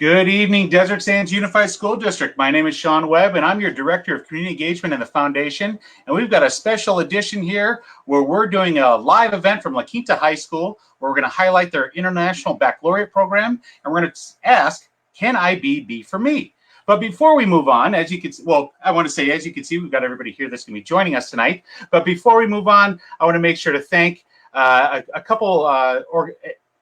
Good evening, Desert Sands Unified School District. My name is Sean Webb, and I'm your Director of Community Engagement in the Foundation. And we've got a special edition here where we're doing a live event from La Quinta High School, where we're going to highlight their International Baccalaureate program. And we're going to ask, can IB be for me? But before we move on, as you can see, well, I want to say, as you can see, we've got everybody here that's going to be joining us tonight. But before we move on, I want to make sure to thank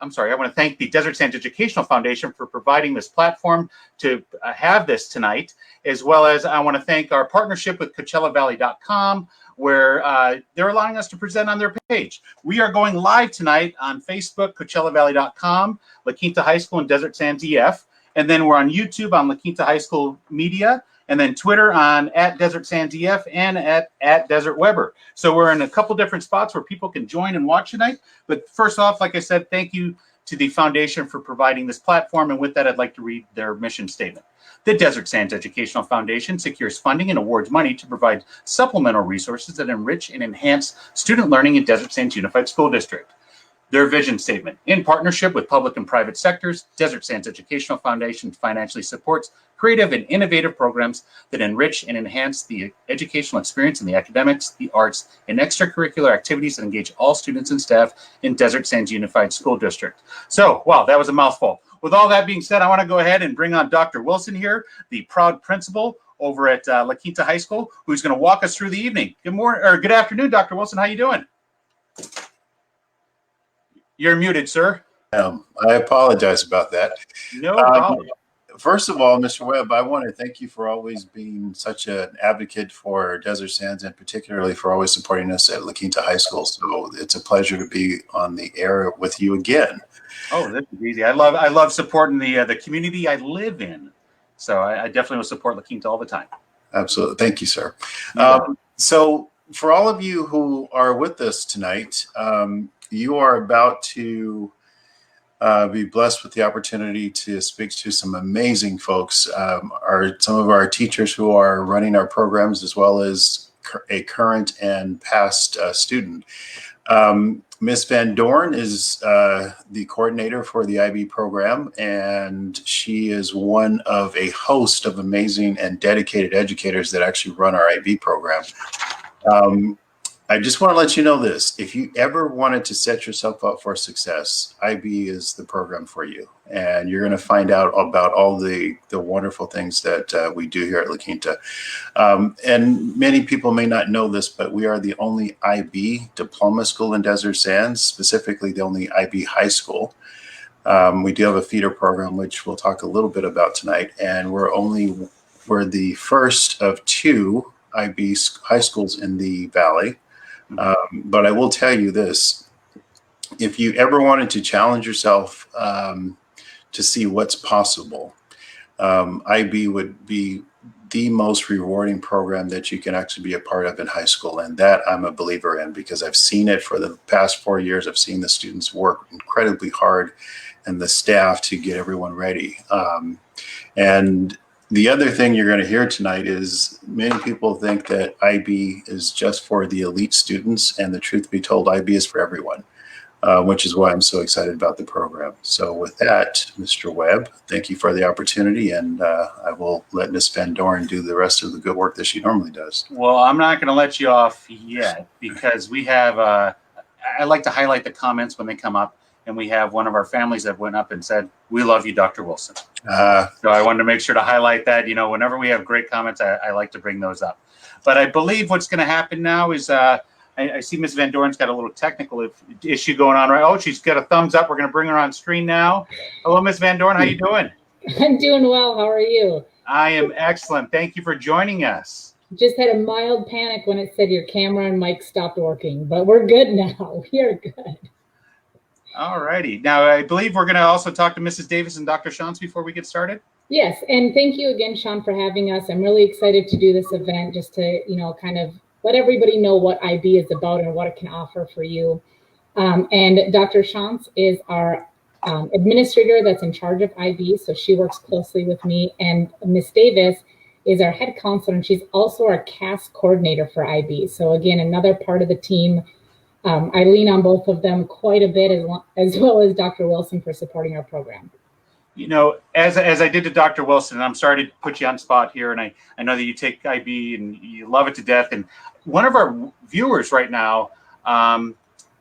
I want to thank the Desert Sands Educational Foundation for providing this platform to have this tonight, as well as I want to thank our partnership with CoachellaValley.com, where they're allowing us to present on their page. We are going live tonight on Facebook, CoachellaValley.com, La Quinta High School and Desert Sands EF, and then we're on YouTube on La Quinta High School Media, and then Twitter on @DesertSandsEF and at Desert Weber. So we're in a couple different spots where people can join and watch tonight. But first off, like I said, thank you to the foundation for providing this platform. And with that, I'd like to read their mission statement. The Desert Sands Educational Foundation secures funding and awards money to provide supplemental resources that enrich and enhance student learning in Desert Sands Unified School District. Their vision statement: in partnership with public and private sectors, Desert Sands Educational Foundation financially supports creative and innovative programs that enrich and enhance the educational experience in the academics, the arts, and extracurricular activities that engage all students and staff in Desert Sands Unified School District. So, wow, that was a mouthful. With all that being said, I want to go ahead and bring on Dr. Wilson here, the proud principal over at La Quinta High School, who's going to walk us through the evening. Good morning, or good afternoon, Dr. Wilson. How you doing? You're muted, sir. I apologize about that. No problem. First of all, Mr. Webb, I want to thank you for always being such an advocate for Desert Sands, and particularly for always supporting us at La Quinta High School. So it's a pleasure to be on the air with you again. Oh, this is easy. I love supporting the community I live in. So I definitely will support La Quinta all the time. Absolutely. Thank you, sir. So for all of you who are with us tonight, you are about to be blessed with the opportunity to speak to some amazing folks, some of our teachers who are running our programs, as well as a current and past student. Ms. Van Dorn is the coordinator for the IB program, and she is one of a host of amazing and dedicated educators that actually run our IB program. I just want to let you know this: if you ever wanted to set yourself up for success, IB is the program for you. And you're going to find out about all the wonderful things that we do here at La Quinta. And many people may not know this, but we are the only IB diploma school in Desert Sands, specifically the only IB high school. We do have a feeder program, which we'll talk a little bit about tonight. And we're the first of two IB high schools in the Valley. But I will tell you this: if you ever wanted to challenge yourself to see what's possible, IB would be the most rewarding program that you can actually be a part of in high school. And that I'm a believer in, because I've seen it for the past 4 years. I've seen the students work incredibly hard and the staff to get everyone ready. And the other thing you're going to hear tonight is many people think that IB is just for the elite students, and the truth be told, IB is for everyone, which is why I'm so excited about the program. So with that, Mr. Webb, thank you for the opportunity, and I will let Ms. Van Dorn do the rest of the good work that she normally does. Well, I'm not going to let you off yet, because we have, I like to highlight the comments when they come up. And we have one of our families that went up and said, "We love you, Dr. Wilson." So I wanted to make sure to highlight that. You know, whenever we have great comments, I like to bring those up. But I believe what's going to happen now is I see Ms. Van Dorn's got a little technical issue going on, right? Oh, she's got a thumbs up. We're going to bring her on screen now. Hello, Ms. Van Dorn. How you doing? I'm doing well. How are you? I am excellent. Thank you for joining us. Just had a mild panic when it said your camera and mic stopped working, but we're good now. We are good. All righty. Now, I believe we're going to also talk to Mrs. Davis and Dr. Ashleynce before we get started. Yes, and thank you again, Sean, for having us. I'm really excited to do this event, just to, kind of let everybody know what IB is about and what it can offer for you. And Dr. Ashleynce is our administrator that's in charge of IB, so she works closely with me. And Miss Davis is our head counselor, and she's also our CAS coordinator for IB. So again, another part of the team. I lean on both of them quite a bit, as well as Dr. Wilson for supporting our program. as I did to Dr. Wilson, and I'm sorry to put you on spot here, and I know that you take IB and you love it to death. And one of our viewers right now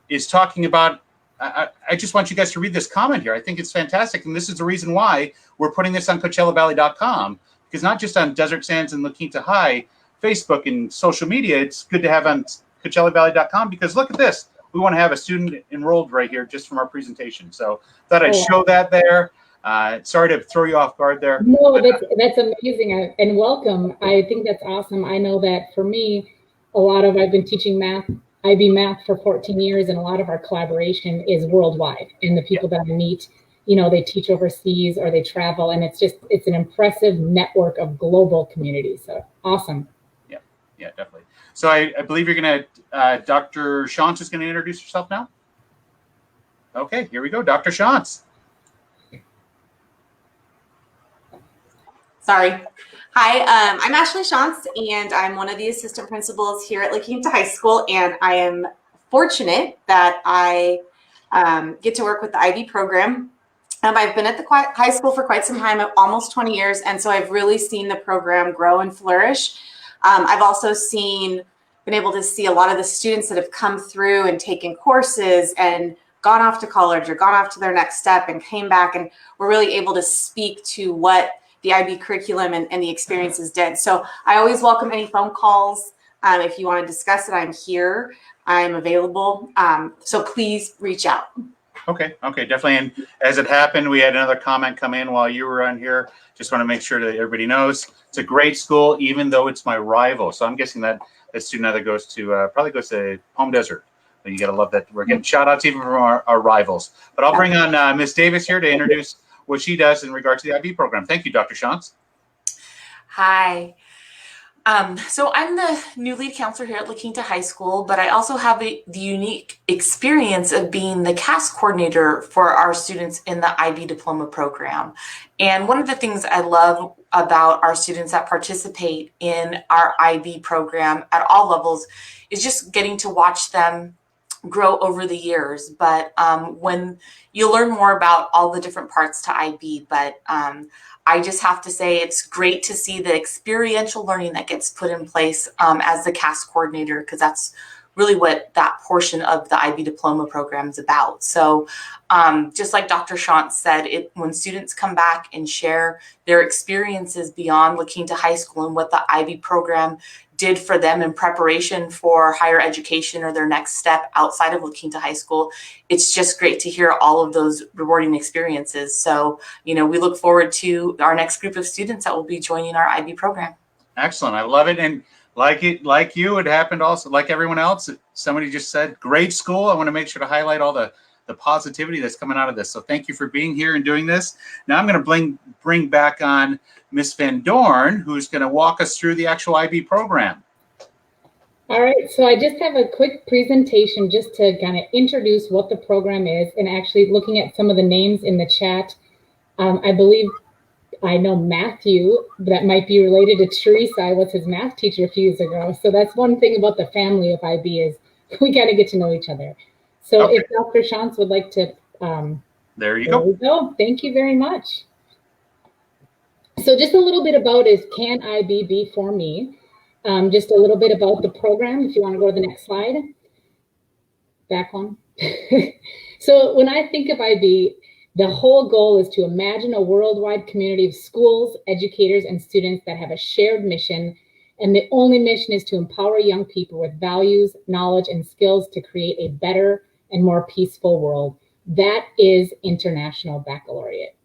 is talking about, I just want you guys to read this comment here. I think it's fantastic. And this is the reason why we're putting this on CoachellaValley.com, because not just on Desert Sands and La Quinta High, Facebook and social media, it's good to have on CoachellaValley.com, because look at this. We want to have a student enrolled right here just from our presentation. So thought I'd show that there. Sorry to throw you off guard there. No, that's amazing, and welcome. I think that's awesome. I know that for me, I've been teaching math, IB math for 14 years, and a lot of our collaboration is worldwide. And the people that I meet, they teach overseas or they travel, and it's an impressive network of global communities. So awesome. Yeah, definitely. So I believe you're going to, Dr. Ashleynce is going to introduce herself now. Okay, here we go. Dr. Ashleynce. Sorry. Hi, I'm Ashleynce, and I'm one of the assistant principals here at La Quinta High School, and I am fortunate that I get to work with the IB program. I've been at the high school for quite some time, almost 20 years, and so I've really seen the program grow and flourish. I've also been able to see a lot of the students that have come through and taken courses and gone off to college or gone off to their next step and came back, and were really able to speak to what the IB curriculum and the experiences did. So I always welcome any phone calls. If you want to discuss it, I'm here. I'm available. So please reach out. Okay, definitely. And as it happened, we had another comment come in while you were on here. Just want to make sure that everybody knows it's a great school, even though it's my rival. So I'm guessing that a student either goes to, probably goes to Palm Desert. But you got to love that. We're getting shout outs even from our rivals. But I'll bring on Ms. Davis here to introduce what she does in regards to the IB program. Thank you, Dr. Ashleynce. Hi. So I'm the new lead counselor here at La Quinta High School, but I also have the unique experience of being the CAS coordinator for our students in the IB diploma program. And one of the things I love about our students that participate in our IB program at all levels is just getting to watch them grow over the years. But when you learn more about all the different parts to IB, but I just have to say it's great to see the experiential learning that gets put in place as the CAS coordinator, because that's really what that portion of the IB diploma program is about. So just like Dr. Ashleynce said, when students come back and share their experiences beyond La Quinta High School and what the IB program did for them in preparation for higher education or their next step outside of La Quinta High School, it's just great to hear all of those rewarding experiences. So, we look forward to our next group of students that will be joining our IB program. Excellent. I love it. And like you, it happened also, like everyone else. Somebody just said, great school. I want to make sure to highlight all the positivity that's coming out of this. So thank you for being here and doing this. Now I'm going to bring back on Miss Van Dorn, who's going to walk us through the actual IB program. All right, so I just have a quick presentation just to kind of introduce what the program is, and actually looking at some of the names in the chat. I know Matthew, that might be related to Teresa. I was his math teacher a few years ago. So that's one thing about the family of IB is we got to get to know each other. So okay. If Dr. Ashleynce would like to. There you go. Thank you very much. So just a little bit about can IB be for me? Just a little bit about the program, if you want to go to the next slide. Back one. So when I think of IB, the whole goal is to imagine a worldwide community of schools, educators, and students that have a shared mission. And the only mission is to empower young people with values, knowledge, and skills to create a better and more peaceful world. That is International Baccalaureate.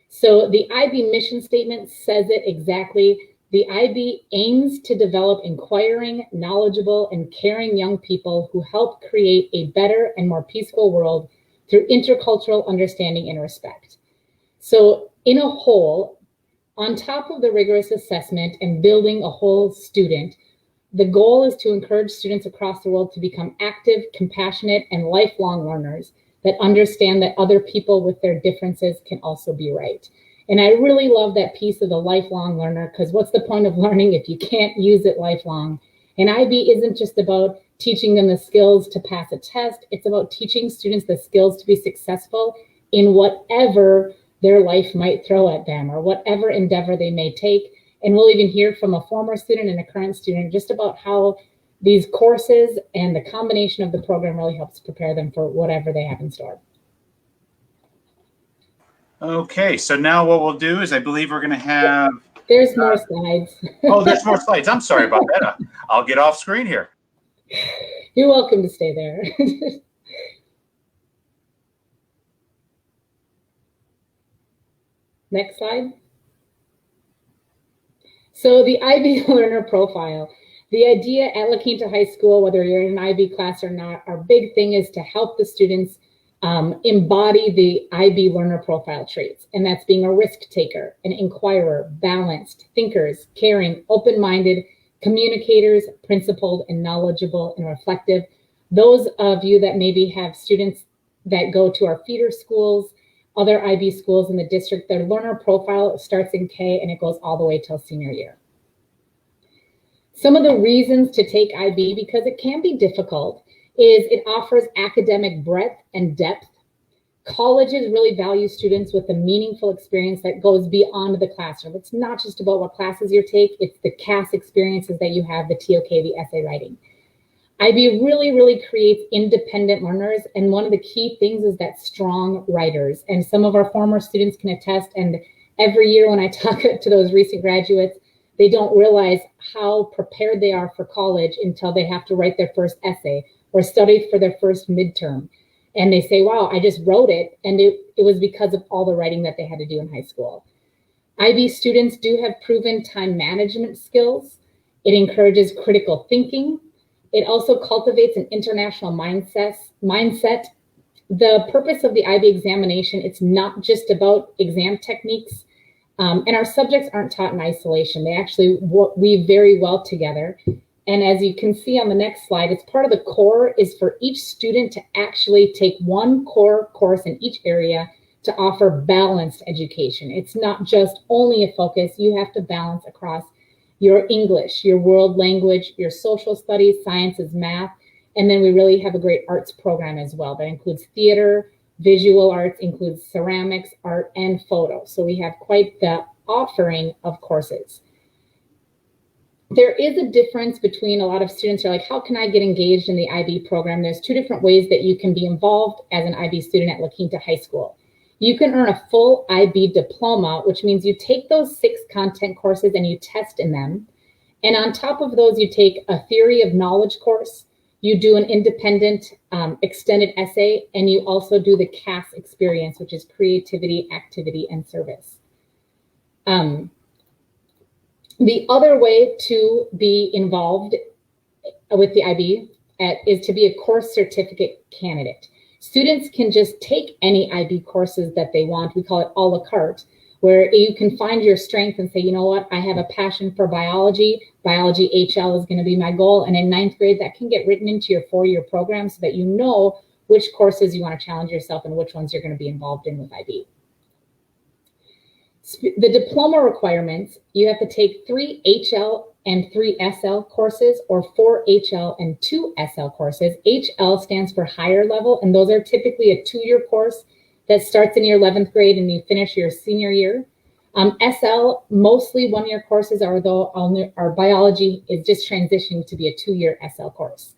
So the IB mission statement says it exactly. The IB aims to develop inquiring, knowledgeable, and caring young people who help create a better and more peaceful world through intercultural understanding and respect. So in a whole, on top of the rigorous assessment and building a whole student, the goal is to encourage students across the world to become active, compassionate, and lifelong learners that understand that other people with their differences can also be right. And I really love that piece of the lifelong learner, because what's the point of learning if you can't use it lifelong? And IB isn't just about teaching them the skills to pass a test. It's about teaching students the skills to be successful in whatever their life might throw at them, or whatever endeavor they may take. And we'll even hear from a former student and a current student just about how these courses and the combination of the program really helps prepare them for whatever they have in store. Okay, so now what we'll do is I believe we're going to have... There's more slides. Oh, there's more slides. I'm sorry about that. I'll get off screen here. You're welcome to stay there. Next slide. So the IB learner profile. The idea at La Quinta High School, whether you're in an IB class or not, our big thing is to help the students embody the IB learner profile traits. And that's being a risk taker, an inquirer, balanced, thinkers, caring, open-minded, communicators, principled, and knowledgeable and reflective. Those of you that maybe have students that go to our feeder schools, other IB schools in the district, their learner profile starts in K and it goes all the way till senior year. Some of the reasons to take IB, because it can be difficult, is it offers academic breadth and depth. Colleges really value students with a meaningful experience that goes beyond the classroom. It's not just about what classes you take, it's the CAS experiences that you have, the TOK, the essay writing. IB really creates independent learners, and one of the key things is that strong writers. And some of our former students can attest, and every year when I talk to those recent graduates, they don't realize how prepared they are for college until they have to write their first essay or study for their first midterm. And they say, wow, I just wrote it, and it was because of all the writing that they had to do in high school. IB students do have proven time management skills. It encourages critical thinking. It also cultivates an international mindset. The purpose of the IB examination, it's not just about exam techniques, and our subjects aren't taught in isolation. They actually weave very well together. And as you can see on the next slide, it's part of the core is for each student to actually take one core course in each area to offer balanced education. It's not just only a focus. You have to balance across your English, your world language, your social studies, sciences, math, and then we really have a great arts program as well that includes theater, visual arts, includes ceramics, art, and photo. So we have quite the offering of courses. There is a difference between a lot of students who are like, how can I get engaged in the IB program? There's two different ways that you can be involved as an IB student at La Quinta High School. You can earn a full IB diploma, which means you take those 6 content courses and you test in them. And on top of those, you take a theory of knowledge course, you do an independent extended essay, and you also do the CAS experience, which is creativity, activity, and service. The other way to be involved with the IB is to be a course certificate candidate. Students can just take any IB courses that they want. We call it a la carte, where you can find your strength and say, you know what, I have a passion for biology. Biology HL is going to be my goal. And in 9th grade, that can get written into your 4-year program so that you know which courses you want to challenge yourself and which ones you're going to be involved in with IB. The diploma requirements, you have to take 3 HL and 3 SL courses, or 4 HL and 2 SL courses. HL stands for higher level, and those are typically a 2-year course that starts in your 11th grade and you finish your senior year. SL, mostly 1-year courses, although our biology is just transitioning to be a 2-year SL course.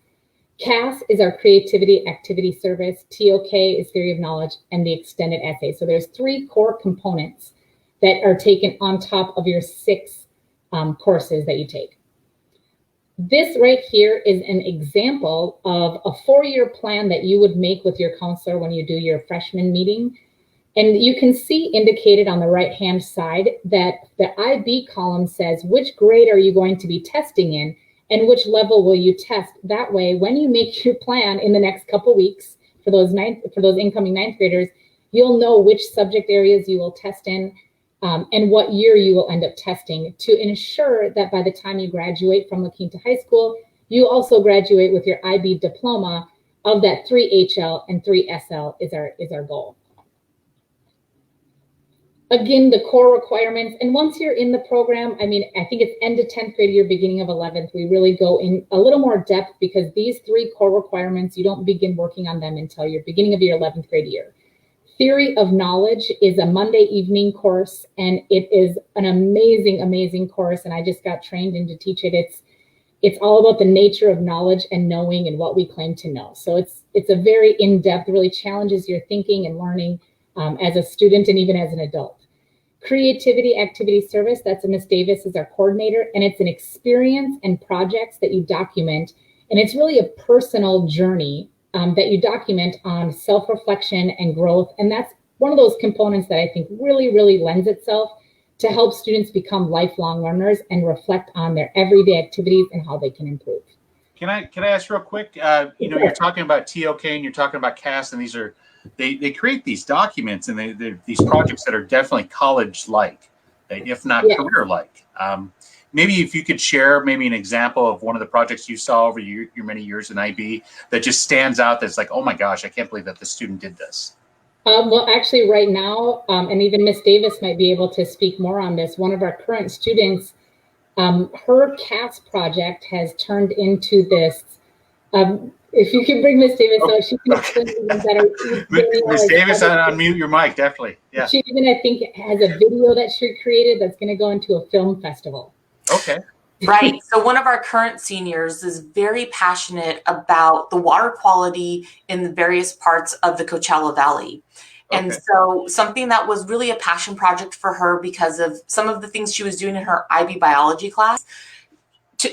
CAS is our creativity, activity, service. TOK is theory of knowledge, and the extended essay. So there's 3 core components that are taken on top of your 6 courses that you take. This right here is an example of a 4-year plan that you would make with your counselor when you do your freshman meeting. And you can see indicated on the right-hand side that the IB column says which grade are you going to be testing in and which level will you test. That way, when you make your plan in the next couple weeks for those incoming 9th graders, you'll know which subject areas you will test in and what year you will end up testing to ensure that by the time you graduate from La Quinta High School, you also graduate with your IB diploma of that 3 HL and 3 SL is our goal. Again, the core requirements, and once you're in the program, I mean, I think it's end of 10th grade year, beginning of 11th, we really go in a little more depth because these 3 core requirements, you don't begin working on them until your beginning of your 11th grade year. Theory of Knowledge is a Monday evening course, and it is an amazing, amazing course. And I just got trained in to teach it. It's all about the nature of knowledge and knowing and what we claim to know. So it's a very in-depth, really challenges your thinking and learning as a student and even as an adult. Creativity Activity Service, that's Miss Davis is our coordinator, and it's an experience and projects that you document. And it's really a personal journey that you document on self-reflection and growth. And that's one of those components that I think really, really lends itself to help students become lifelong learners and reflect on their everyday activities and how they can improve. Can I ask real quick? You're talking about TOK and you're talking about CAS, and these are they create these documents and they're these projects that are definitely college-like, if not career-like. Maybe if you could share maybe an example of one of the projects you saw over your many years in IB that just stands out that's like, oh my gosh, I can't believe that the student did this. Well, actually right now, and even Miss Davis might be able to speak more on this, one of our current students, her CAS project has turned into this, if you can bring Miss Davis out, she can explain even better. Miss Davis, unmute your mic, definitely. Yeah. She even, I think, has a video that she created that's going to go into a film festival. Okay. Right. So one of our current seniors is very passionate about the water quality in the various parts of the Coachella Valley. And so something that was really a passion project for her because of some of the things she was doing in her IB biology class,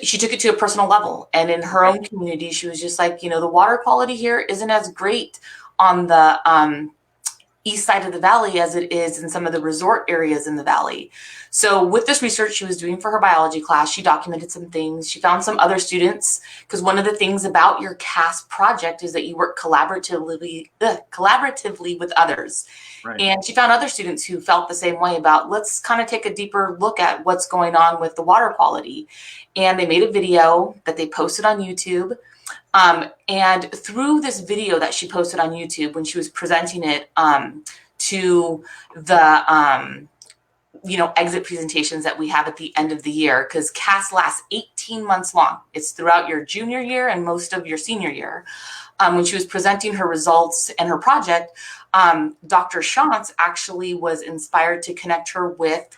she took it to a personal level. And in her own community, she was just like, the water quality here isn't as great on the east side of the valley as it is in some of the resort areas in the valley. So with this research she was doing for her biology class, she documented some things. She found some other students, because one of the things about your CAS project is that you work collaboratively with others. Right. And she found other students who felt the same way about, let's kind of take a deeper look at what's going on with the water quality. And they made a video that they posted on YouTube. And through this video that she posted on YouTube, when she was presenting it to the exit presentations that we have at the end of the year, because CAS lasts 18 months long. It's throughout your junior year and most of your senior year. When she was presenting her results and her project, Dr. Ashleynce actually was inspired to connect her with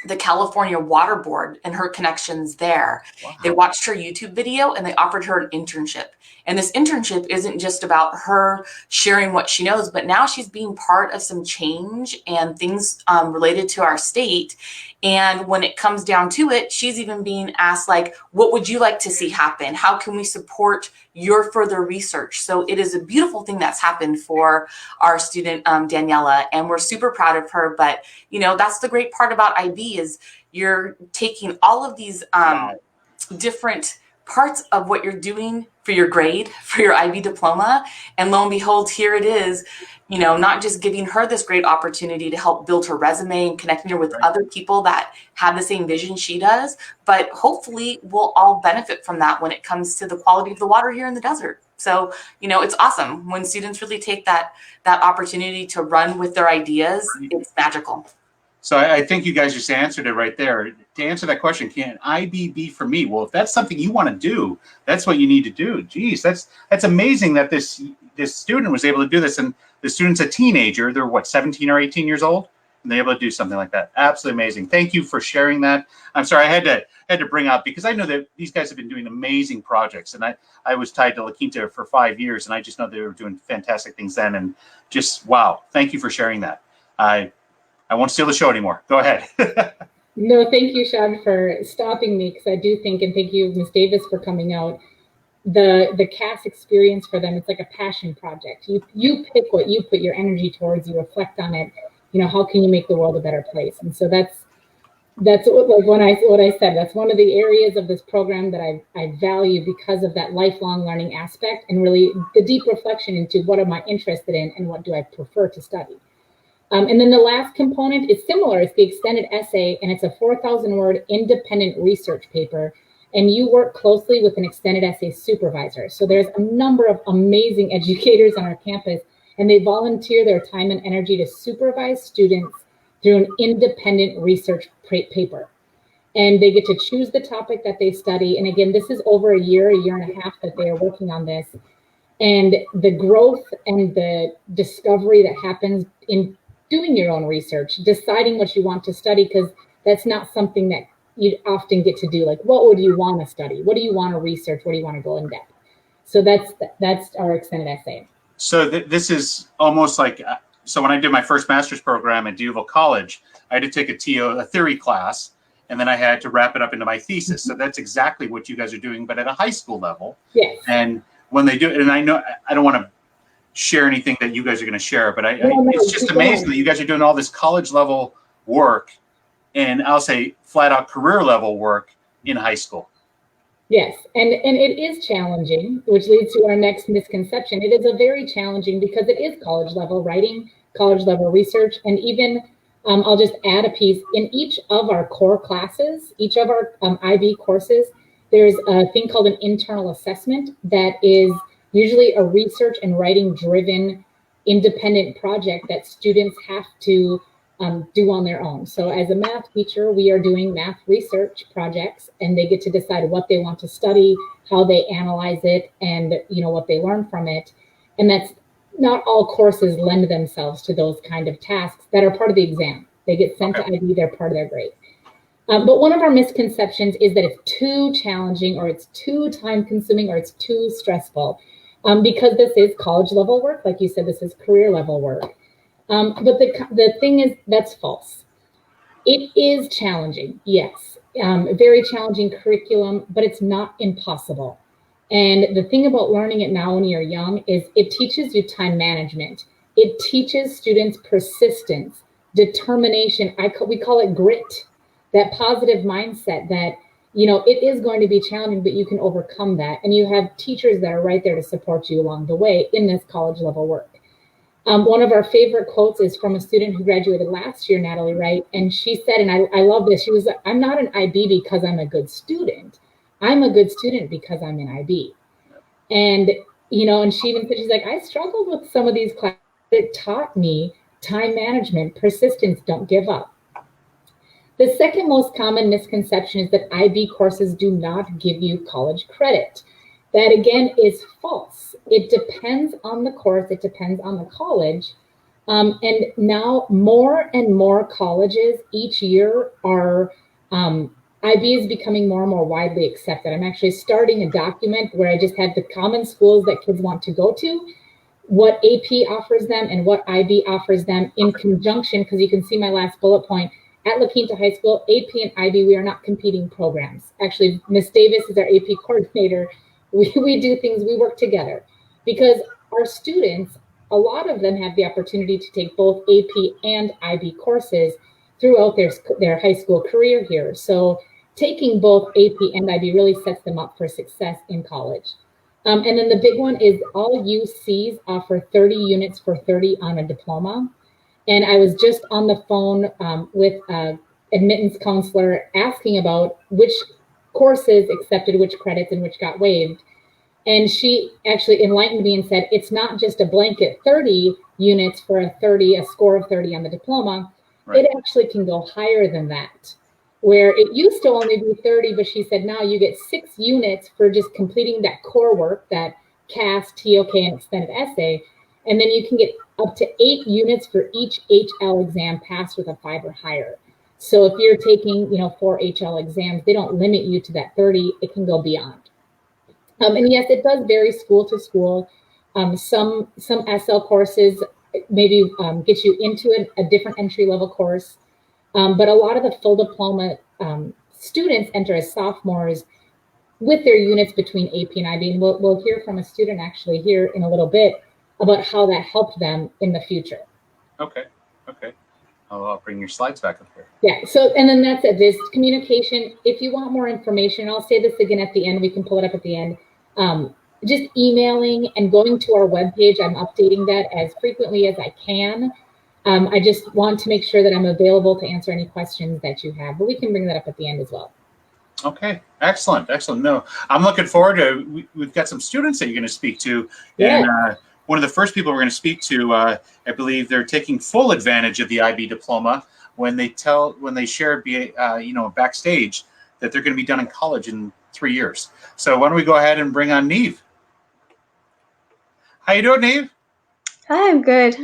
the California Water Board and her connections there. Wow. They watched her YouTube video and they offered her an internship. And this internship isn't just about her sharing what she knows, but now she's being part of some change and things related to our state. And when it comes down to it, she's even being asked, like, what would you like to see happen? How can we support your further research? So it is a beautiful thing that's happened for our student, Daniela, and we're super proud of her. But, that's the great part about IB is you're taking all of these different parts of what you're doing for your grade, for your IB diploma. And lo and behold, here it is, not just giving her this great opportunity to help build her resume and connecting her with other people that have the same vision she does, but hopefully we'll all benefit from that when it comes to the quality of the water here in the desert. So, it's awesome when students really take that opportunity to run with their ideas. It's magical. So I think you guys just answered it right there. To answer that question, can IB be for me? Well, if that's something you want to do, that's what you need to do. Geez, that's amazing that this student was able to do this. And the student's a teenager. They're what, 17 or 18 years old? And they're able to do something like that. Absolutely amazing. Thank you for sharing that. I'm sorry, I had to bring up, because I know that these guys have been doing amazing projects. And I was tied to La Quinta for 5 years, and I just know they were doing fantastic things then. And just, wow, thank you for sharing that. I won't steal the show anymore. Go ahead. No, thank you, Sean, for stopping me, because I do think, and thank you, Ms. Davis, for coming out. The CAS experience for them, it's like a passion project. You pick what you put your energy towards, you reflect on it. How can you make the world a better place? And so that's what I said. That's one of the areas of this program that I value because of that lifelong learning aspect and really the deep reflection into what am I interested in and what do I prefer to study. And then the last component is similar. It's the extended essay, and it's a 4,000-word independent research paper. And you work closely with an extended essay supervisor. So there's a number of amazing educators on our campus, and they volunteer their time and energy to supervise students through an independent research paper. And they get to choose the topic that they study. And again, this is over a year and a half that they are working on this. And the growth and the discovery that happens in doing your own research, deciding what you want to study, because that's not something that you often get to do. Like, what would you want to study? What do you want to research? What do you want to go in depth? So that's our extended essay. So this is almost like, so when I did my first master's program at D'Youville College, I had to take a theory class, and then I had to wrap it up into my thesis. So that's exactly what you guys are doing, but at a high school level. Yes. And when they do it, and I know I don't want to share anything that you guys are going to share, but it's just amazing that you guys are doing all this college level work, and I'll say flat out career level work in high school. Yes, and it is challenging, which leads to our next misconception. It is a very challenging because it is college level writing, college level research, and even I'll just add a piece. In each of our core classes, each of our IB courses, there's a thing called an internal assessment that is usually a research and writing driven independent project that students have to do on their own. So as a math teacher, we are doing math research projects, and they get to decide what they want to study, how they analyze it, and what they learn from it. And that's not all courses lend themselves to those kind of tasks that are part of the exam. They get sent to IB, they're part of their grade. But one of our misconceptions is that it's too challenging, or it's too time consuming, or it's too stressful, because this is college level work. Like you said, this is career level work. But the thing is, that's false. It is challenging, yes, very challenging curriculum, but it's not impossible. And the thing about learning it now when you're young is it teaches you time management. It teaches students persistence, determination. We call it grit, that positive mindset that, it is going to be challenging, but you can overcome that. And you have teachers that are right there to support you along the way in this college level work. One of our favorite quotes is from a student who graduated last year, Natalie Wright, and she said, and I love this, she was like, I'm not an IB because I'm a good student. I'm a good student because I'm an IB. And, and she even said, she's like, I struggled with some of these classes. It taught me time management, persistence, don't give up. The second most common misconception is that IB courses do not give you college credit. That again is false. It depends on the course, it depends on the college. And now more and more colleges each year are, IB is becoming more and more widely accepted. I'm actually starting a document where I just have the common schools that kids want to go to, what AP offers them and what IB offers them in conjunction, because you can see my last bullet point. At La Quinta High School, AP and IB, we are not competing programs. Actually, Ms. Davis is our AP coordinator. We do things, we work together, because our students, a lot of them have the opportunity to take both AP and IB courses throughout their high school career here. So taking both AP and IB really sets them up for success in college. And then the big one is all UCs offer 30 units for 30 on a diploma. And I was just on the phone with an admittance counselor asking about which courses accepted which credits and which got waived. And she actually enlightened me and said, it's not just a blanket 30 units for a score of 30 on the diploma. Right. It actually can go higher than that, where it used to only be 30, but she said, now you get 6 units for just completing that core work, that CAS, TOK, and extended essay. And then you can get up to 8 units for each HL exam passed with a 5 or higher. So if you're taking, 4 HL exams, they don't limit you to that 30. It can go beyond. And yes, it does vary school to school. Some SL courses maybe get you into a different entry level course. But a lot of the full diploma students enter as sophomores with their units between AP and IB. And we'll hear from a student actually here in a little bit about how that helped them in the future. Okay. I'll bring your slides back up here. Yeah, so, and then that's it. There's communication. If you want more information, I'll say this again at the end. We can pull it up at the end. Just emailing and going to our webpage. I'm updating that as frequently as I can. I just want to make sure that I'm available to answer any questions that you have, but we can bring that up at the end as well. Okay, excellent. No, I'm looking forward to, we've got some students that you're going to speak to. Yeah. And one of the first people we're going to speak to, I believe they're taking full advantage of the IB diploma when they share, backstage that they're going to be done in college in 3 years. So why don't we go ahead and bring on Neve? How you doing, Neve? Hi, I'm good.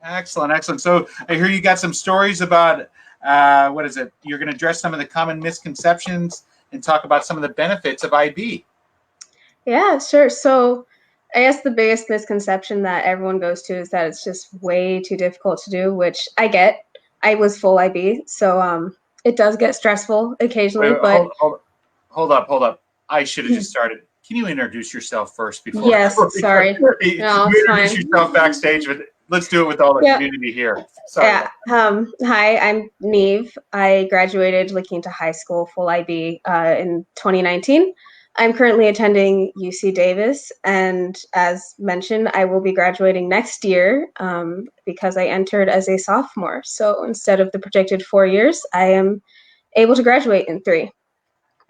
Excellent, excellent. So I hear you got some stories about, what is it? You're going to address some of the common misconceptions and talk about some of the benefits of IB. Yeah, sure. So I guess the biggest misconception that everyone goes to is that it's just way too difficult to do, which I get. I was full IB, so it does get stressful occasionally, Wait, but hold up. I should have just started. Can you introduce yourself first before? yes, sorry. No, You it's introduce fine. yourself backstage, but let's do it with all the Yeah. community here. Sorry. Yeah. Hi, I'm Neve. I graduated looking to high school full IB in 2019. I'm currently attending UC Davis, and as mentioned, I will be graduating next year because I entered as a sophomore. So instead of the predicted 4 years, I am able to graduate in 3.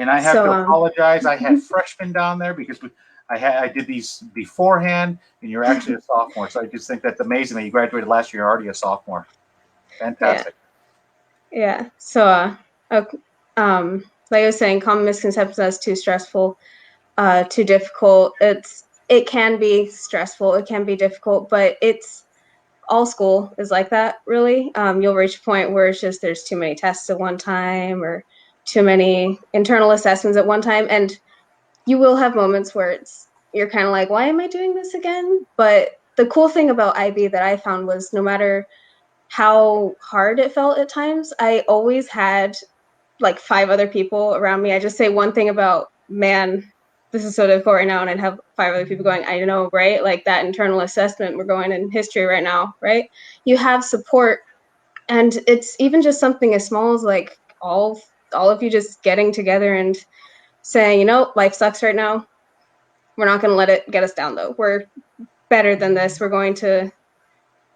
And I have to apologize. I had freshmen down there because I did these beforehand, and you're actually a sophomore. So I just think that's amazing that you graduated last year. You're already a sophomore. Fantastic. Yeah. So, like I was saying, common misconceptions as too stressful, too difficult. It can be stressful. It can be difficult, but it's all school is like that. Really, you'll reach a point where it's just there's too many tests at one time or too many internal assessments at one time, and you will have moments where you're kind of like, why am I doing this again? But the cool thing about IB that I found was no matter how hard it felt at times, I always had like 5 other people around me. I just say one thing about, man, this is so difficult right now, and I'd have 5 other people going, I know, right? Like that internal assessment, we're going in history right now, right? You have support, and it's even just something as small as like all of you just getting together and saying, you know, life sucks right now. We're not going to let it get us down, though. We're better than this. We're going to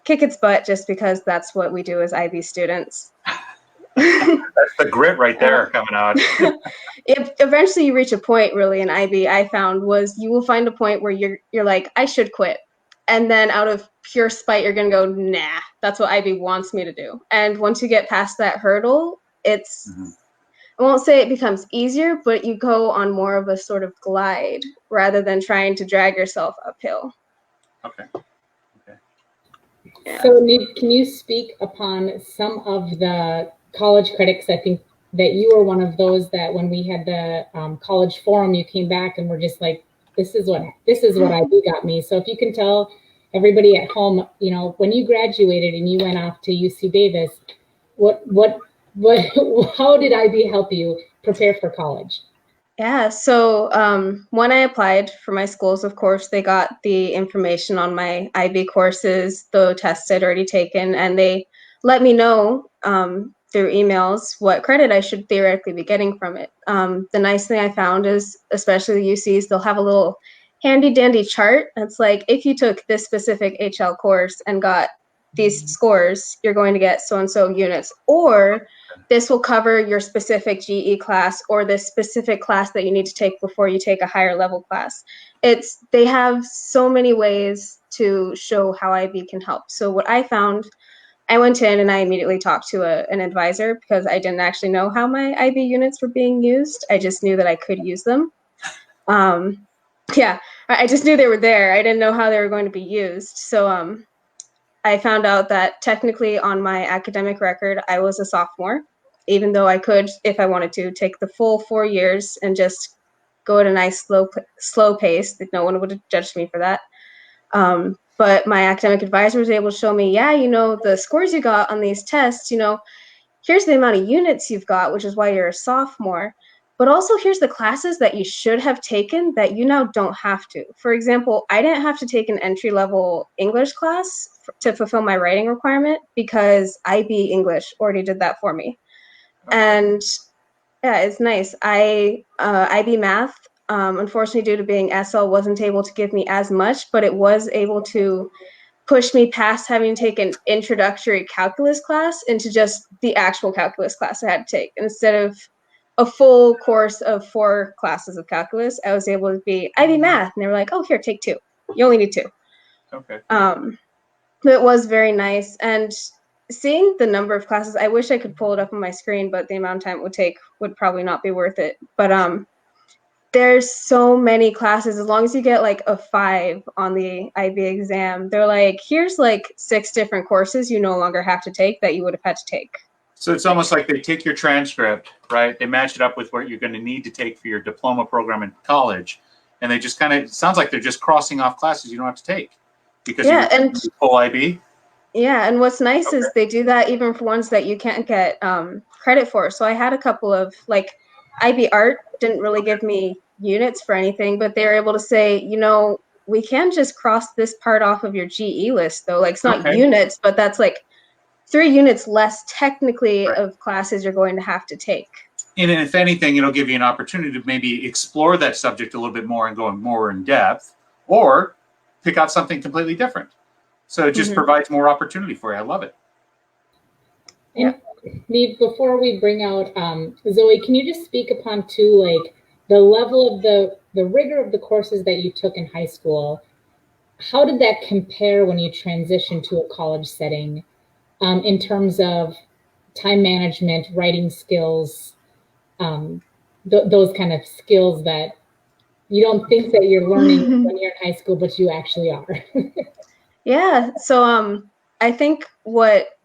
kick its butt just because that's what we do as IB students. That's the grit right there coming out. Eventually you reach a point really in IB, I found, was you will find a point where you're like, I should quit. And then out of pure spite, you're going to go, nah, that's what IB wants me to do. And once you get past that hurdle, it's, I won't say it becomes easier, but you go on more of a sort of glide rather than trying to drag yourself uphill. Okay. Yeah. So, Neve, can you speak upon some of the college critics? I think that you were one of those that when we had the college forum, you came back and were just like, this is what IB got me. So if you can tell everybody at home, you know, when you graduated and you went off to UC Davis, how did IB help you prepare for college? Yeah, so when I applied for my schools, of course, they got the information on my IB courses, the tests I'd already taken, and they let me know through emails what credit I should theoretically be getting from it. The nice thing I found is, especially the UCs, they'll have a little handy dandy chart. It's like, if you took this specific HL course and got these scores, you're going to get so-and-so units, or this will cover your specific GE class or this specific class that you need to take before you take a higher level class. They have so many ways to show how IB can help. So what I found, I went in and I immediately talked to an advisor because I didn't actually know how my IB units were being used. I just knew that I could use them. Yeah, I just knew they were there. I didn't know how they were going to be used. So I found out that technically on my academic record, I was a sophomore, even though I could, if I wanted to, take the full 4 years and just go at a nice slow pace. That no one would have judged me for that. But my academic advisor was able to show me, yeah, you know, the scores you got on these tests, you know, here's the amount of units you've got, which is why you're a sophomore. But also here's the classes that you should have taken that you now don't have to. For example, I didn't have to take an entry-level English class to fulfill my writing requirement because IB English already did that for me. And yeah, it's nice. IB Math, unfortunately, due to being SL, wasn't able to give me as much, but it was able to push me past having taken introductory calculus class into just the actual calculus class I had to take. Instead of a full course of 4 classes of calculus, I was able to be IB Math, and they were like, "Oh, here, take 2. You only need 2." Okay. It was very nice, and seeing the number of classes, I wish I could pull it up on my screen, but the amount of time it would take would probably not be worth it. But there's so many classes. As long as you get like a 5 on the IB exam, they're like, here's like 6 different courses you no longer have to take that you would have had to take. So it's almost like they take your transcript, right? They match it up with what you're going to need to take for your diploma program in college, and they just kind of, it sounds like they're just crossing off classes you don't have to take because you're full IB. Yeah, and what's nice is they do that even for ones that you can't get credit for. So I had a couple of, like, IB Art didn't really give me units for anything, but they were able to say, you know, we can just cross this part off of your GE list, though. Like, it's not units, but that's like 3 units less technically of classes you're going to have to take. And if anything, it'll give you an opportunity to maybe explore that subject a little bit more and go more in depth, or pick out something completely different. So it just provides more opportunity for you. I love it. And Neve, before we bring out Zoe, can you just speak upon too, like the level of the rigor of the courses that you took in high school? How did that compare when you transitioned to a college setting in terms of time management, writing skills, those kind of skills that you don't think that you're learning when you're in high school, but you actually are? Yeah, so I think what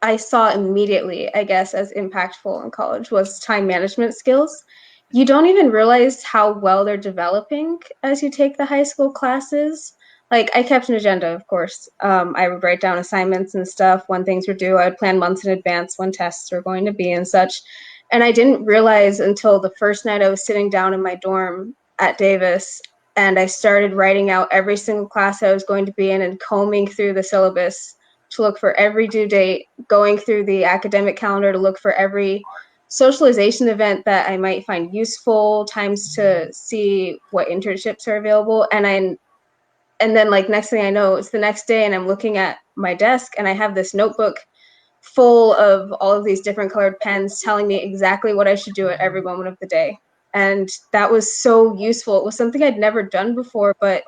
I saw immediately, I guess, as impactful in college was time management skills. You don't even realize how well they're developing as you take the high school classes. Like, I kept an agenda, of course. I would write down assignments and stuff when things were due. I would plan months in advance when tests were going to be and such. And I didn't realize until the first night I was sitting down in my dorm at Davis, and I started writing out every single class I was going to be in and combing through the syllabus to look for every due date, going through the academic calendar to look for every socialization event that I might find useful, times to see what internships are available. And then, like, next thing I know, it's the next day and I'm looking at my desk and I have this notebook full of all of these different colored pens telling me exactly what I should do at every moment of the day. And that was so useful. It was something I'd never done before, but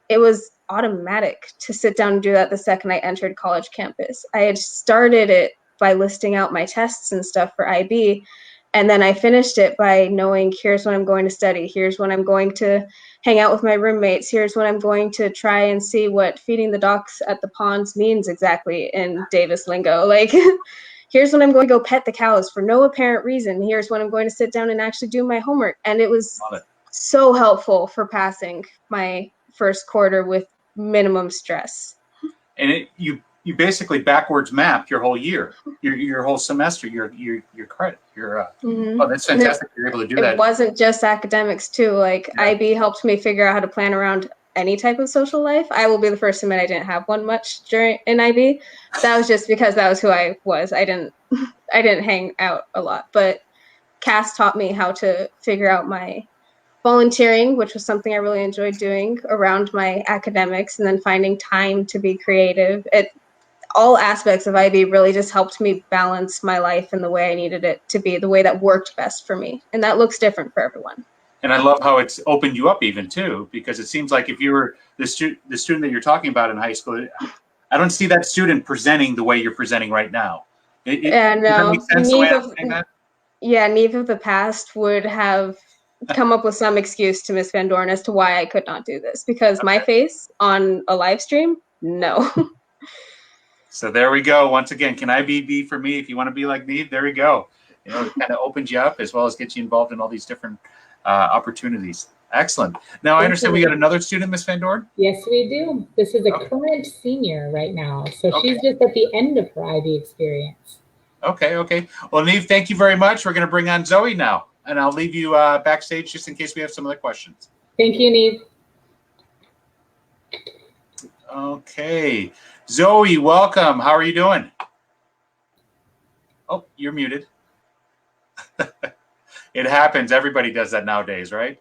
it was automatic to sit down and do that the second I entered college campus. I had started it by listing out my tests and stuff for IB, and then I finished it by knowing, here's when I'm going to study, here's when I'm going to hang out with my roommates, here's when I'm going to try and see what feeding the ducks at the ponds means exactly in Davis lingo. Like, here's when I'm going to go pet the cows for no apparent reason. Here's when I'm going to sit down and actually do my homework. And it was so helpful for passing my first quarter with minimum stress. And you basically backwards mapped your whole year, your whole semester, your credit. Oh, that's fantastic. You're able to do that. It wasn't just academics too. Like, IB helped me figure out how to plan around any type of social life. I will be the first to admit I didn't have one much in IB. That was just because that was who I was. I didn't hang out a lot, but Cass taught me how to figure out my volunteering, which was something I really enjoyed doing around my academics, and then finding time to be creative. All aspects of IB really just helped me balance my life in the way I needed it to be, the way that worked best for me. And that looks different for everyone. And I love how it's opened you up even too, because it seems like if you were the student that you're talking about in high school, I don't see that student presenting the way you're presenting right now. Does that make sense, the way I'm saying that? Yeah, Neve of the past would have come up with some excuse to Miss Van Dorn as to why I could not do this, because my face on a live stream, no. So there we go. Once again, can IB be for me? If you want to be like me, there we go. You know, it kind of opens you up as well as gets you involved in all these different opportunities. Excellent. Now, I understand we got another student, Miss Van Dorn? Yes, we do. This is a current senior right now. So she's just at the end of her IB experience. Okay. Well, Neve, thank you very much. We're going to bring on Zoe now, and I'll leave you backstage just in case we have some other questions. Thank you, Neve. Okay. Zoe, welcome. How are you doing? Oh, you're muted. It happens. Everybody does that nowadays, right?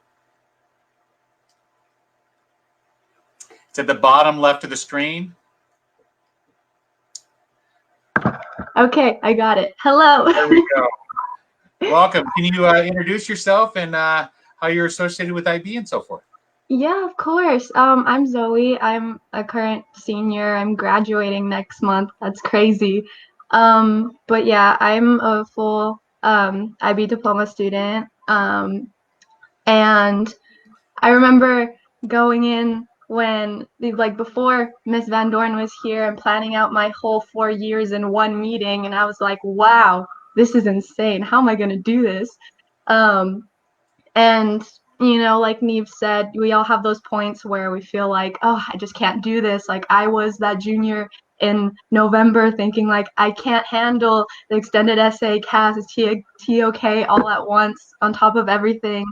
It's at the bottom left of the screen. Okay, I got it. Hello. There we go. Welcome. Can you introduce yourself and how you're associated with IB and so forth? Yeah, of course. I'm Zoe. I'm a current senior. I'm graduating next month. That's crazy. But yeah, I'm a full IB diploma student. And And I remember going in when, like, before Miss Van Dorn was here and planning out my whole 4 years in one meeting, and I was like, wow, this is insane. How am I going to do this? And, you know, like Neve said, we all have those points where we feel like, oh, I just can't do this. Like, I was that junior in November thinking, like, I can't handle the extended essay, CAS, TOK all at once on top of everything.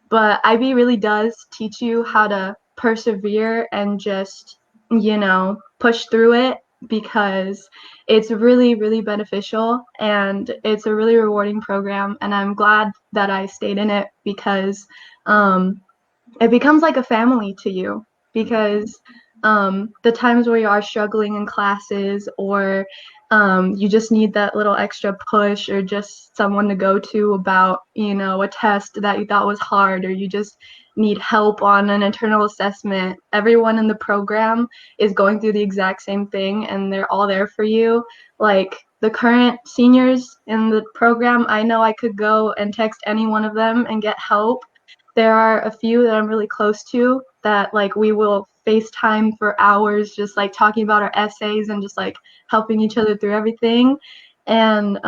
But IB really does teach you how to persevere and just, you know, push through it, because it's really, really beneficial and it's a really rewarding program. And I'm glad that I stayed in it, because it becomes like a family to you, because the times where you are struggling in classes, or you just need that little extra push, or just someone to go to about, you know, a test that you thought was hard, or you just need help on an internal assessment, everyone in the program is going through the exact same thing, and they're all there for you. Like, the current seniors in the program, I know I could go and text any one of them and get help. There are a few that I'm really close to that, like, we will FaceTime for hours, just like talking about our essays and just like helping each other through everything. And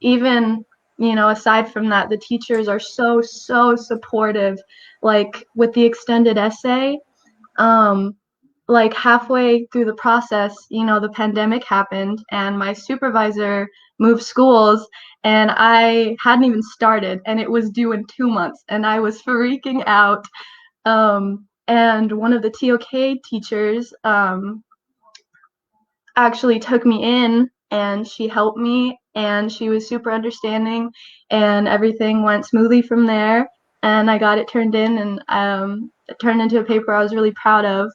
even, you know, aside from that, the teachers are so supportive. Like, with the extended essay, like, halfway through the process, you know, the pandemic happened and my supervisor moved schools, and I hadn't even started, and it was due in 2 months, and I was freaking out. And one of the TOK teachers actually took me in, and she helped me, and she was super understanding, and everything went smoothly from there. And I got it turned in, and it turned into a paper I was really proud of.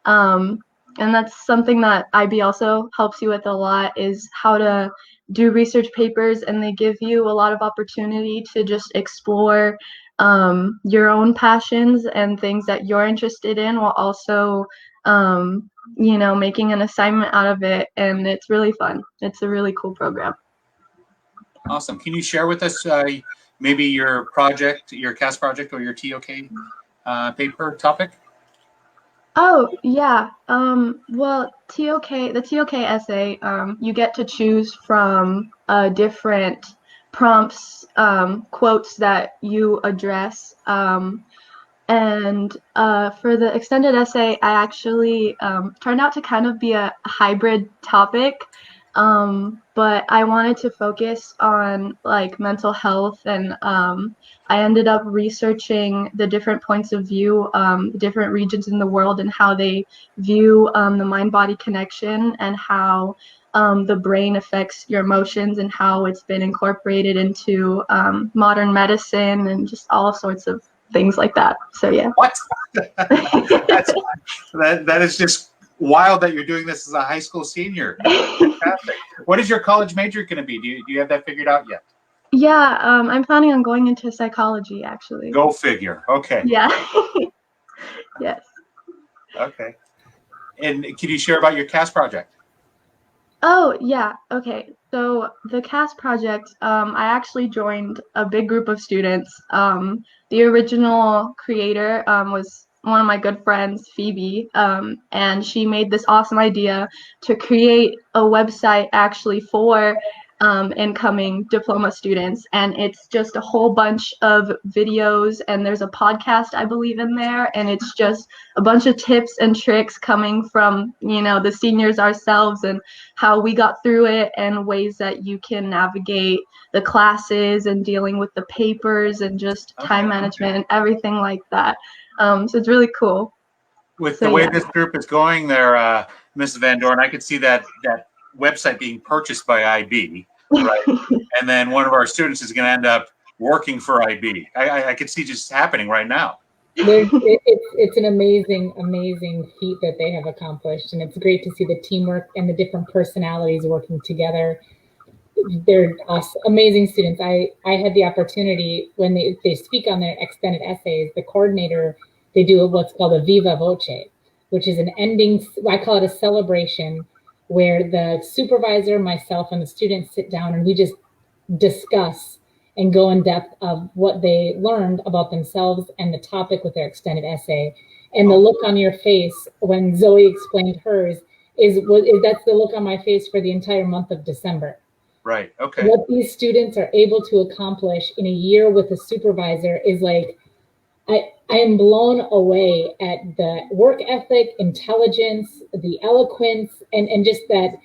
And that's something that IB also helps you with a lot, is how to do research papers, and they give you a lot of opportunity to just explore your own passions and things that you're interested in, while also you know, making an assignment out of it. And it's really fun. It's a really cool program. Awesome. Can you share with us maybe your project, your CAS project, or your TOK paper topic? Oh, yeah. Well, the TOK essay, you get to choose from different prompts, quotes that you address. And for the extended essay, I actually turned out to kind of be a hybrid topic. But I wanted to focus on, like, mental health, and I ended up researching the different points of view, different regions in the world, and how they view the mind-body connection, and how the brain affects your emotions, and how it's been incorporated into modern medicine, and just all sorts of things like that. So yeah. What? that is just wild that you're doing this as a high school senior. Fantastic. What is your college major going to be? Do you have that figured out yet? Yeah, I'm planning on going into psychology, actually. Go figure. Okay. Yeah. Yes. Okay. And can you share about your CAS project? Oh, yeah. Okay. So the CAS project, I actually joined a big group of students. The original creator was one of my good friends, Phoebe, and she made this awesome idea to create a website actually for incoming diploma students. And it's just a whole bunch of videos, and there's a podcast, I believe, in there. And it's just a bunch of tips and tricks coming from, you know, the seniors ourselves, and how we got through it, and ways that you can navigate the classes, and dealing with the papers, and just time management, and everything like that. So it's really cool. With the way this group is going there, Mrs. Van Dorn, I could see that website being purchased by IB, right? And then one of our students is going to end up working for IB. I could see just happening right now. It's an amazing feat that they have accomplished, and it's great to see the teamwork and the different personalities working together. They're awesome, amazing students. I had the opportunity, when they speak on their extended essays, the coordinator, they do what's called a viva voce, which is an ending, I call it a celebration, where the supervisor, myself, and the students sit down, and we just discuss and go in depth of what they learned about themselves and the topic with their extended essay. And the look on your face when Zoe explained hers is that's the look on my face for the entire month of December. Right. Okay. What these students are able to accomplish in a year with a supervisor is like, I am blown away at the work ethic, intelligence, the eloquence, and just that,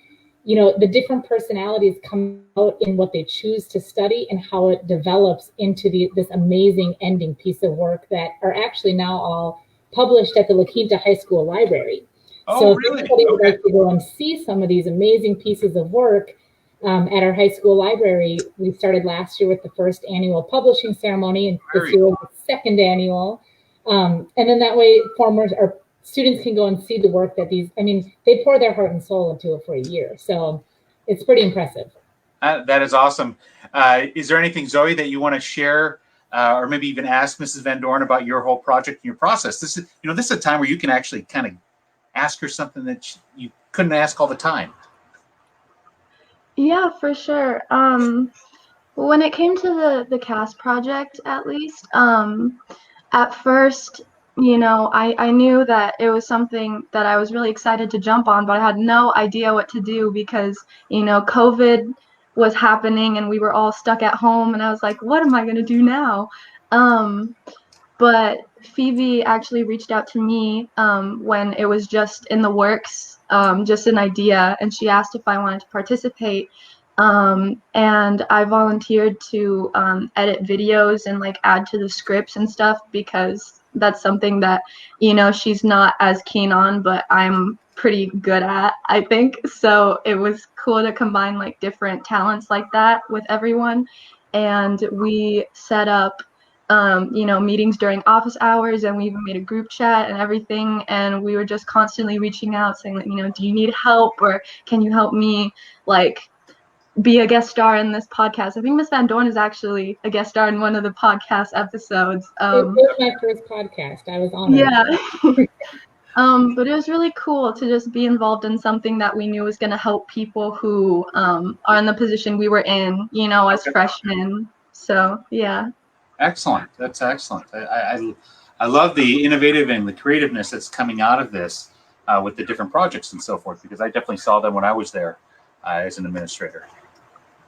you know, the different personalities come out in what they choose to study and how it develops into this amazing ending piece of work that are actually now all published at the La Quinta High School Library. Oh, so really? if anybody would Okay. like to go and see some of these amazing pieces of work at our high school library, we started last year with the first annual publishing ceremony, and this year was the second annual. And then that way formers or students can go and see the work that they pour their heart and soul into it for a year. So it's pretty impressive. That is awesome. Is there anything, Zoe, that you want to share or maybe even ask Mrs. Van Dorn about your whole project and your process? This is a time where you can actually kind of ask her something that you couldn't ask all the time. Yeah, for sure. When it came to the CAS project, at least, at first, you know, I knew that it was something that I was really excited to jump on, but I had no idea what to do because, you know, COVID was happening and we were all stuck at home, and I was like, what am I going to do now? But Phoebe actually reached out to me when it was just in the works, just an idea, and she asked if I wanted to participate. And I volunteered to edit videos and like add to the scripts and stuff because that's something that, you know, she's not as keen on, but I'm pretty good at, I think. So it was cool to combine like different talents like that with everyone. And we set up you know, meetings during office hours, and we even made a group chat and everything, and we were just constantly reaching out saying, like, you know, do you need help, or can you help me like be a guest star in this podcast? I think Miss Van Dorn is actually a guest star in one of the podcast episodes. It was my first podcast. I was honored. Yeah. But it was really cool to just be involved in something that we knew was going to help people who are in the position we were in, you know, as freshmen. So yeah. Excellent. That's excellent. I love the innovative and the creativeness that's coming out of this with the different projects and so forth, because I definitely saw them when I was there as an administrator.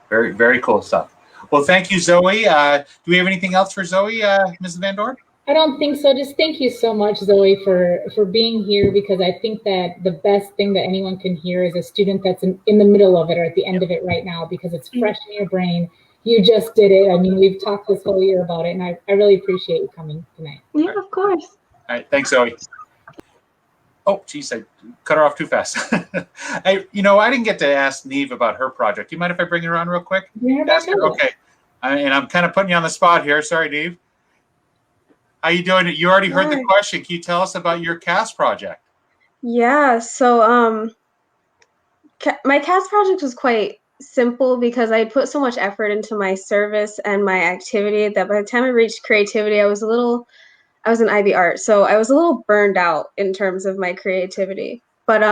Very, very cool stuff. Well, thank you, Zoe. Do we have anything else for Zoe, Mrs. Van Dorn? I don't think so. Just thank you so much, Zoe, for being here, because I think that the best thing that anyone can hear is a student that's in the middle of it or at the end of it right now, because it's fresh in your brain. You just did it. I mean, we've talked this whole year about it, and I really appreciate you coming tonight. Yeah, of course. All right. Thanks, Zoe. Oh, geez, I cut her off too fast. I didn't get to ask Neve about her project. Do you mind if I bring her on real quick? Yeah, Ask her? Okay. And I'm kind of putting you on the spot here. Sorry, Neve. How you doing? You already heard the question. Can you tell us about your CAS project? Yeah, so my CAS project was quite simple because I put so much effort into my service and my activity that by the time I reached creativity, I was in IB art, so I was a little burned out in terms of my creativity. But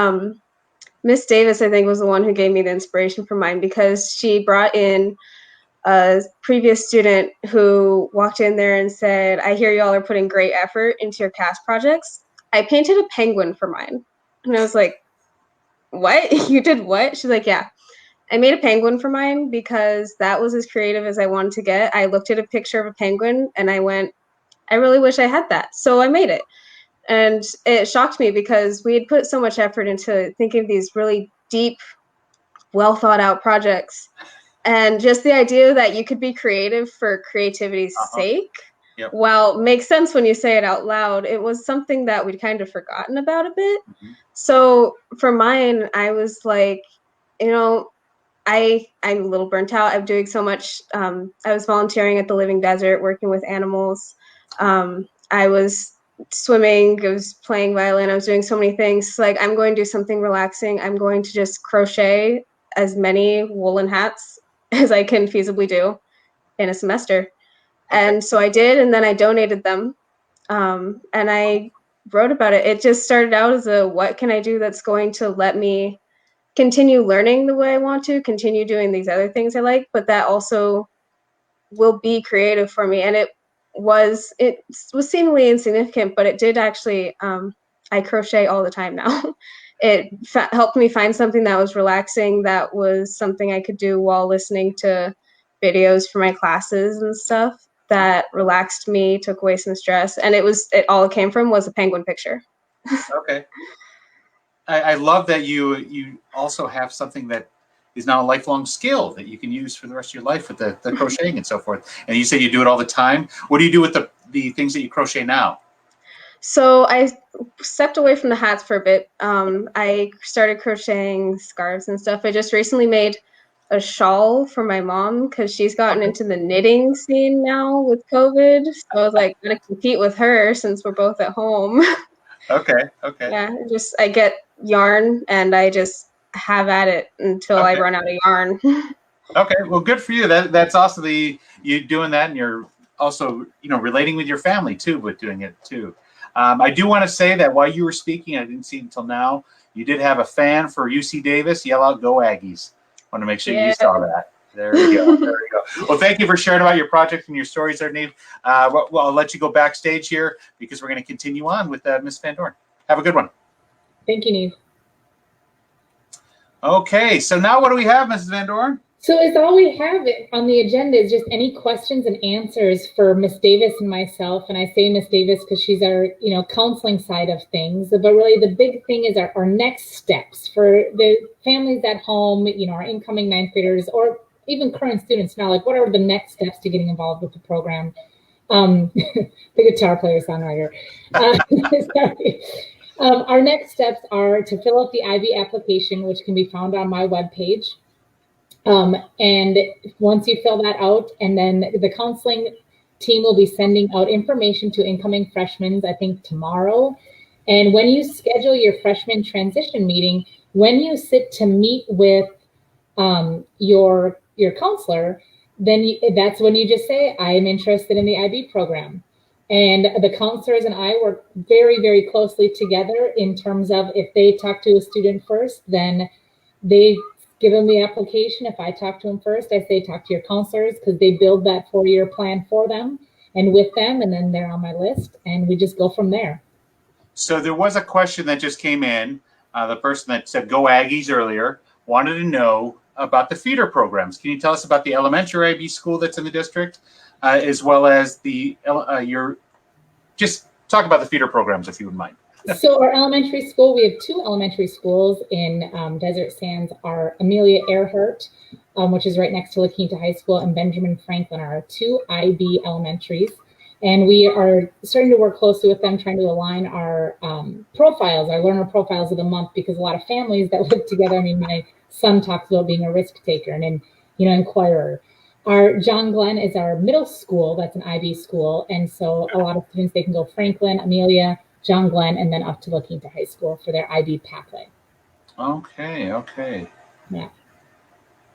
Miss Davis, I think, was the one who gave me the inspiration for mine, because she brought in a previous student who walked in there and said, I hear y'all are putting great effort into your CAS projects. I painted a penguin for mine. And I was like, what? You did what? She's like, yeah. I made a penguin for mine because that was as creative as I wanted to get. I looked at a picture of a penguin and I went, I really wish I had that. So I made it. And it shocked me because we had put so much effort into thinking of these really deep, well thought out projects. And just the idea that you could be creative for creativity's sake, while makes sense when you say it out loud, it was something that we'd kind of forgotten about a bit. So for mine, I was like, you know, I'm a little burnt out. I'm doing so much. I was volunteering at the Living Desert, working with animals. I was swimming, I was playing violin. I was doing so many things. Like, I'm going to do something relaxing. I'm going to just crochet as many woolen hats as I can feasibly do in a semester. And so I did, and then I donated them. And I wrote about it. It just started out as a, what can I do that's going to let me continue learning the way I want to, continue doing these other things I like, but that also will be creative for me. And it was seemingly insignificant, but it did actually, I crochet all the time now. It helped me find something that was relaxing, that was something I could do while listening to videos for my classes and stuff, that relaxed me, took away some stress. And all it came from was a penguin picture. Okay. I love that you also have something that is now a lifelong skill that you can use for the rest of your life with the crocheting and so forth. And you say you do it all the time. What do you do with the things that you crochet now? So I stepped away from the hats for a bit. I started crocheting scarves and stuff. I just recently made a shawl for my mom because she's gotten into the knitting scene now with COVID. So I was like, I'm gonna compete with her since we're both at home. Okay. Okay. Yeah, I get yarn and I just have at it until I run out of yarn. Okay. Well, good for you. That's awesome. You doing that, and you're also relating with your family too, with doing it too. I do want to say that while you were speaking, I didn't see it until now, you did have a fan for UC Davis yell out "Go Aggies." I want to make sure you saw that. There we go. There we go. Well, thank you for sharing about your project and your stories there, Neve. Well, I'll let you go backstage here because we're going to continue on with Ms. Van Dorn. Have a good one. Thank you, Neve. Okay, so now what do we have, Mrs. Van Dorn? So is all we have on the agenda is just any questions and answers for Miss Davis and myself. And I say Miss Davis because she's our, counseling side of things. But really the big thing is our next steps for the families at home, our incoming ninth graders or even current students now. Like, what are the next steps to getting involved with the program? The guitar player, songwriter. Sorry. Our next steps are to fill out the IB application, which can be found on my webpage. And once you fill that out, and then the counseling team will be sending out information to incoming freshmen, I think tomorrow. And when you schedule your freshman transition meeting, when you sit to meet with your counselor, then that's when you just say, I am interested in the IB program. And the counselors and I work very, very closely together in terms of if they talk to a student first, then they give them the application. If I talk to them first, I say talk to your counselors because they build that 4-year plan for them and with them, and then they're on my list, and we just go from there. So there was a question that just came in. The person that said "Go Aggies" earlier wanted to know about the feeder programs. Can you tell us about the elementary IB school that's in the district, as well as just talk about the feeder programs if you would mind. So our elementary school, we have 2 elementary schools in Desert Sands. Our Amelia Earhart, which is right next to La Quinta High School, and Benjamin Franklin are our 2 IB elementaries. And we are starting to work closely with them, trying to align our profiles, our learner profiles of the month, because a lot of families that live together, I mean, my son talks about being a risk taker and an inquirer. Our John Glenn is our middle school, that's an IB school. And so a lot of students, they can go Franklin, Amelia, John Glenn, and then up to La Quinta High School for their IB pathway. Okay. Yeah.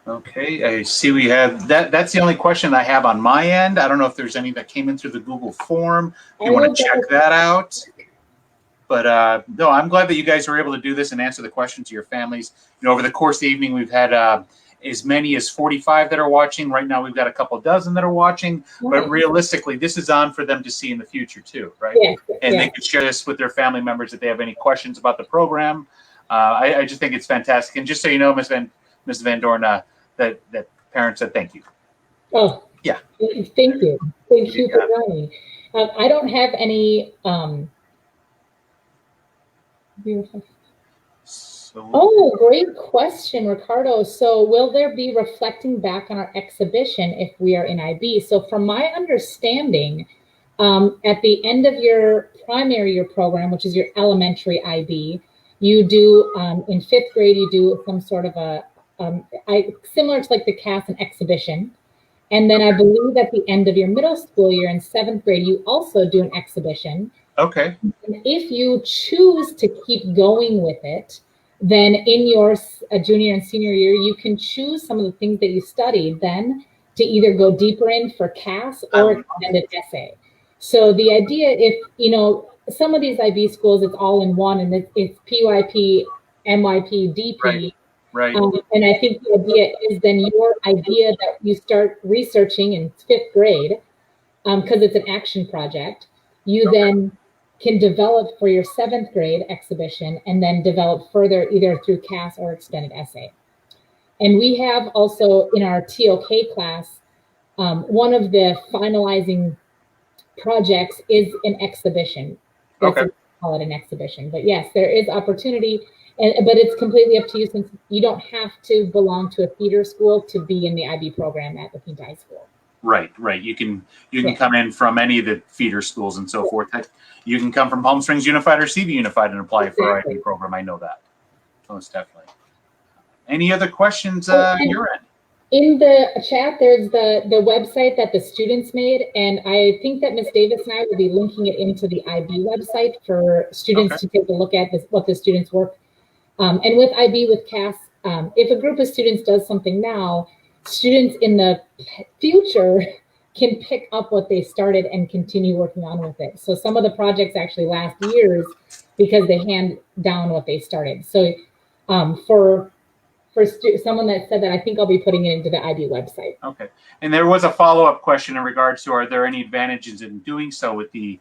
Okay, I see we have that's the only question I have on my end. I don't know if there's any that came in through the Google form. If you want to check that out. But no, I'm glad that you guys were able to do this and answer the questions to your families. Over the course of the evening, we've had as many as 45 that are watching. Right now, we've got a couple dozen that are watching. Right. But realistically, this is on for them to see in the future too, right? Yeah. And they can share this with their family members if they have any questions about the program. I just think it's fantastic. And just so you know, Ms. Van Dorn, that parents said thank you. Oh, yeah. Thank you. Thank you for joining. I don't have any. Oh, great question, Ricardo. So will there be reflecting back on our exhibition if we are in IB? So from my understanding, at the end of your primary year program, which is your elementary IB, you do, in 5th grade, you do some sort of a, similar to like the CAS and exhibition. And then I believe at the end of your middle school year in 7th grade, you also do an exhibition. Okay. And if you choose to keep going with it, then in your junior and senior year, you can choose some of the things that you studied then to either go deeper in for CAS or extended essay. So the idea, if, some of these IB schools, it's all in one and it's PYP, MYP, DP. Right. Right. And I think the idea is then your idea that you start researching in 5th grade, because it's an action project, you then can develop for your 7th grade exhibition and then develop further either through CAS or extended essay. And we have also in our TOK class, one of the finalizing projects is an exhibition. Okay. Call it an exhibition. But yes, there is opportunity, but it's completely up to you, since you don't have to belong to a theater school to be in the IB program at La Quinta High School. Right. You can come in from any of the feeder schools and so forth. You can come from Palm Springs Unified or CV Unified and apply for our IB program. I know that. Most definitely. Any other questions on your end? In the chat, there's the website that the students made, and I think that Ms. Davis and I will be linking it into the IB website for students to take a look at what the students work. And with IB, with CAS, if a group of students does something now, students in the future can pick up what they started and continue working on with it. So some of the projects actually last years because they hand down what they started. So for someone that said that, I think I'll be putting it into the IB website. Okay. And there was a follow-up question in regards to, are there any advantages in doing so with the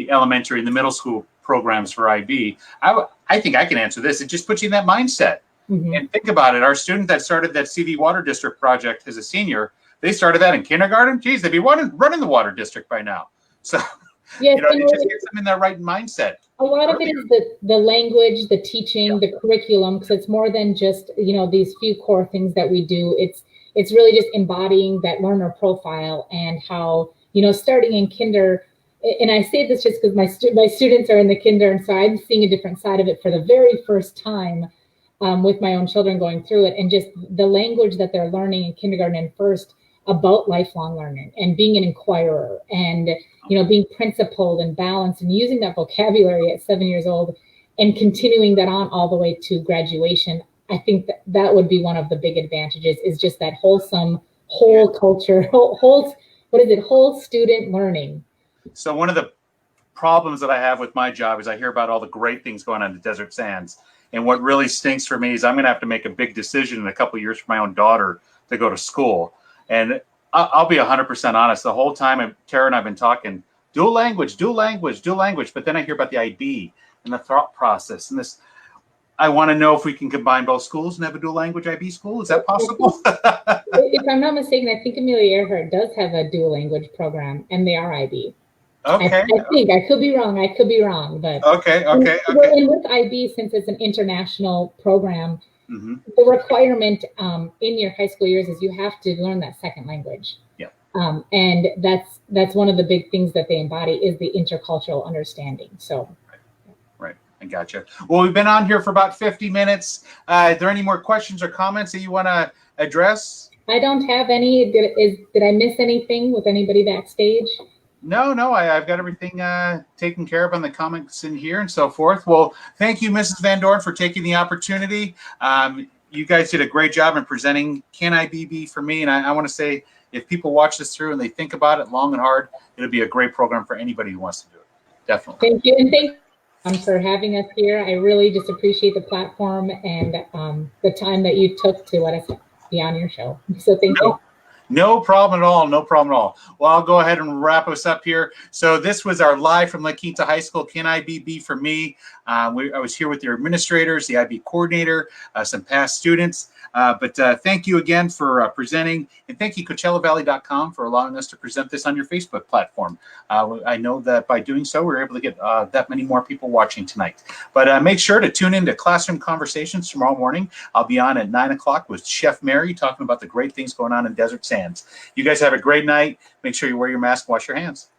elementary and the middle school programs for IB? I think I can answer this. It just puts you in that mindset. Mm-hmm. And think about it. Our student that started that CV Water District project as a senior, they started that in kindergarten. Geez, they'd be running the water district by now. So, yes, it just gets them in that right mindset. A lot of it is the language, the teaching, the curriculum, because it's more than just, these few core things that we do. It's really just embodying that learner profile, and how, starting in kinder, and I say this just because my students are in the kinder, and so I'm seeing a different side of it for the very first time with my own children going through it, and just the language that they're learning in kindergarten and first about lifelong learning and being an inquirer and being principled and balanced and using that vocabulary at 7 years old and continuing that on all the way to graduation. I think that would be one of the big advantages, is just that wholesome, whole culture, whole student learning. So one of the problems that I have with my job is I hear about all the great things going on at Desert Sands. And what really stinks for me is I'm going to have to make a big decision in a couple of years for my own daughter to go to school. And I'll be 100% honest. The whole time Tara and I've been talking, dual language. But then I hear about the IB and the thought process. And this, I want to know if we can combine both schools and have a dual language IB school. Is that possible? If I'm not mistaken, I think Amelia Earhart does have a dual language program, and they are IB. Okay. I think I could be wrong, but okay. And with IB, since it's an international program, mm-hmm. the requirement in your high school years is you have to learn that second language. Yeah. And that's one of the big things that they embody, is the intercultural understanding. So. Right. I gotcha. Well, we've been on here for about 50 minutes. Are there any more questions or comments that you want to address? I don't have any. Did I miss anything with anybody backstage? No, I've got everything taken care of on the comments in here and so forth. Well, thank you, Mrs. Van Dorn, for taking the opportunity. You guys did a great job in presenting Can IB Be for Me? And I want to say, if people watch this through and they think about it long and hard, it'll be a great program for anybody who wants to do it. Definitely. Thank you. And thank you for having us here. I really just appreciate the platform and the time that you took to let us be on your show. So thank you. No problem at all. No problem at all. Well, I'll go ahead and wrap us up here. So this was our live from La Quinta High School, Can IB Be for Me? I was here with your administrators, the IB coordinator, some past students. But thank you again for presenting. And thank you, CoachellaValley.com, for allowing us to present this on your Facebook platform. I know that by doing so, we're able to get that many more people watching tonight. But make sure to tune into Classroom Conversations tomorrow morning. I'll be on at 9 o'clock with Chef Mary, talking about the great things going on in Desert Sands. You guys have a great night. Make sure you wear your mask, wash your hands.